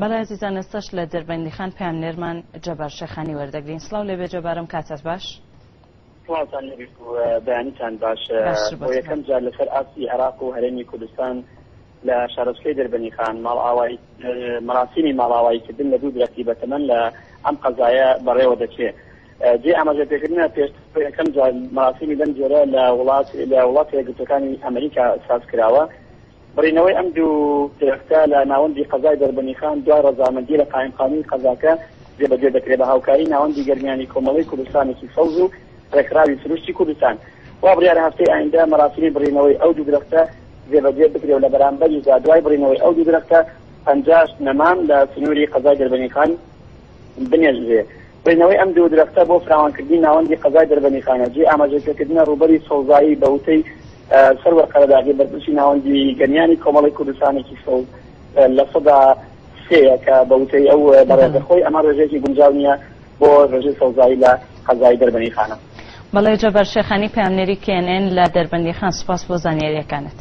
بەڵێ عزیزان ئێستاش لە دەربەندیخان پامنێرمان جەبار شێخانی وەردەگرین. سڵاو لێبێ جەبارم، کاتت باش؟ سڵاوتان لێبێت و بەیانیتان باش. بۆ یەکەم جار لەسەر ئاسی عێراق و هەرێمی کوردستان لە شارۆچکەی دەربەندیخان مەراسیمی ماڵئاواییکردن لە دوو درەختی بەتەمەن لە ئەم قەزایە بەڕێوە دەچێت. جێ ئاماژەپێکردنە پێش یەکەم جار مەراسیمی لەم جۆرە لە وڵاتە یەکگرتووەکانی ئەمریکا ساز کراوە. بڕینەوەی ئەم دوو درەختە لە ناوەندی قەزای دەربەندیخان دوای ڕەزامەندی لە قایمقانونی قەزاکە جێبەجێ دەکرێت بە هاوکاری ناوەندی گەرمیانی کۆمەڵی کوردستانێکی سەوز و ڕێکخراوی سروشتی کوردستان. وا بڕیارە هەفتەی ئایندا مەراسیمی بڕینەوەی ئەو دوو درەختە جێبەجێ بکرێت و لە بەرامبەریدا دوای بڕینەوەی ئەو دوو درەختە 50 نەمان لە سنووری قەزای دەربەندیخان بنێژرێت. بڕینەوەی ئەم دوو درەختە بۆ فراوانکردنی ناوەندی قەزای دەربەندیخانە جێ ئاماژەپێکردنە ڕووبەری سەوزایی بەوتەی سەروەر قەرەداغی بەرپرسی ناوەندی گەنیانی کۆمەڵی کوردستانێکی سەوز لە سەدا سێیە کە بەوتەی ئەو بەڕێزەخۆی ئەمە ڕێژێکی گونجاو نییە بۆ ڕێژەی سەوزایی لە قەزای دەربەندیخانە. بەڵێ جەبار شێخانی پامنێری کێنێن لە دەربەندیخان، سوپاس بۆ زانیاریەکانت.